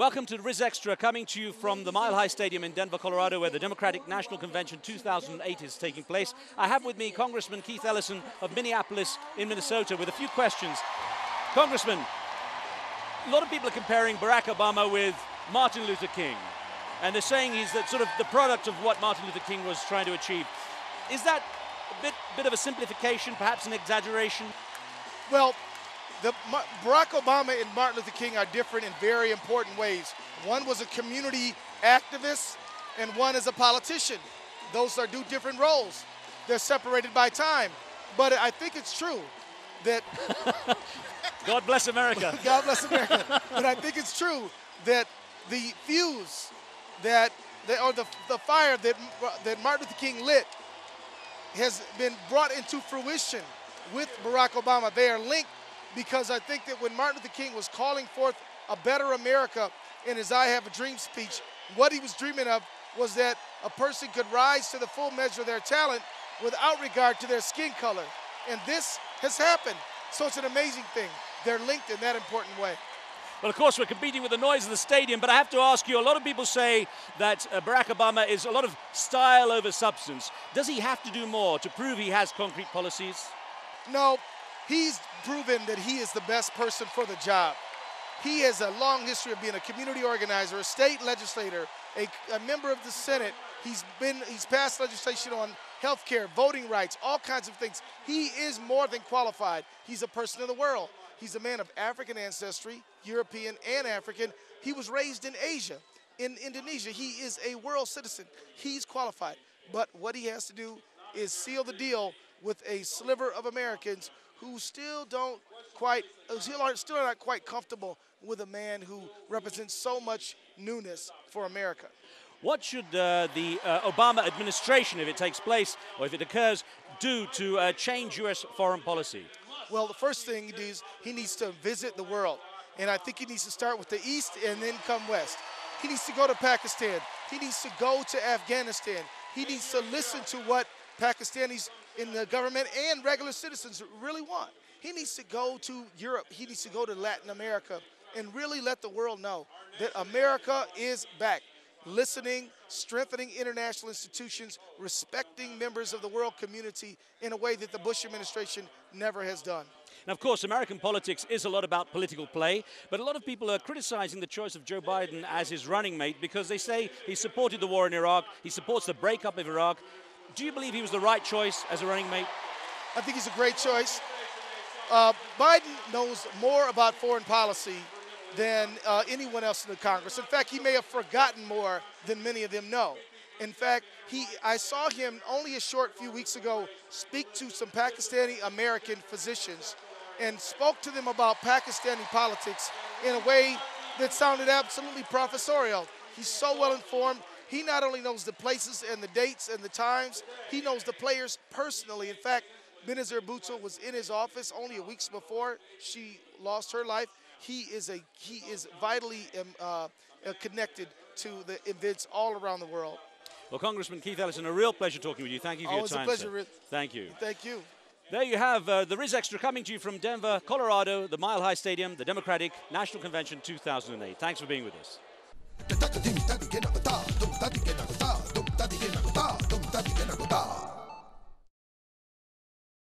Welcome to Riz Extra, coming to you from the Mile High Stadium in Denver, Colorado, where the Democratic National Convention 2008 is taking place. I have with me Congressman Keith Ellison of Minneapolis in Minnesota with a few questions. Congressman, a lot of people are comparing Barack Obama with Martin Luther King, and they're saying he's the, sort of the product of what Martin Luther King was trying to achieve. Is that a bit of a simplification, perhaps an exaggeration? Well, Barack Obama and Martin Luther King are different in very important ways. One was a community activist, and one is a politician. Those are two different roles. They're separated by time. But I think it's true that... God bless America. God bless America. But I think it's true that the fuse that the fire that Martin Luther King lit has been brought into fruition with Barack Obama. They are linked, because I think that when Martin Luther King was calling forth a better America in his I Have a Dream speech, what he was dreaming of was that a person could rise to the full measure of their talent without regard to their skin color. And this has happened. So it's an amazing thing. They're linked in that important way. Well, of course, we're competing with the noise of the stadium, but I have to ask you, a lot of people say that Barack Obama is a lot of style over substance. Does he have to do more to prove he has concrete policies? No, he's proven that he is the best person for the job. He has a long history of being a community organizer, a state legislator, a member of the Senate. He's passed legislation on health care, voting rights, all kinds of things. He is more than qualified. He's a person of the world. He's a man of African ancestry, European and African. He was raised in Asia, in Indonesia. He is a world citizen. He's qualified. But what he has to do is seal the deal with a sliver of Americans who still are not quite comfortable with a man who represents so much newness for America. What should the Obama administration, if it takes place or if it occurs, do to change U.S. foreign policy? Well, the first thing he needs to visit the world. And I think he needs to start with the East and then come West. He needs to go to Pakistan. He needs to go to Afghanistan. He needs to listen to what Pakistanis in the government and regular citizens really want. He needs to go to Europe. He needs to go to Latin America and really let the world know that America is back. Listening, strengthening international institutions, respecting members of the world community in a way that the Bush administration never has done. Now, of course, American politics is a lot about political play, but a lot of people are criticizing the choice of Joe Biden as his running mate because they say he supported the war in Iraq, he supports the breakup of Iraq. Do you believe he was the right choice as a running mate? I think he's a great choice. Biden knows more about foreign policy than anyone else in the Congress. In fact, he may have forgotten more than many of them know. In fact, I saw him only a short few weeks ago speak to some Pakistani-American physicians and spoke to them about Pakistani politics in a way that sounded absolutely professorial. He's so well informed. He not only knows the places and the dates and the times, he knows the players personally. In fact, Benazir Bhutto was in his office only a week before she lost her life. He is vitally connected to the events all around the world. Well, Congressman Keith Ellison, a real pleasure talking with you. Thank you for your time. Always a pleasure, Riz. Thank you. Thank you. There you have the Riz Extra coming to you from Denver, Colorado, the Mile High Stadium, the Democratic National Convention 2008. Thanks for being with us.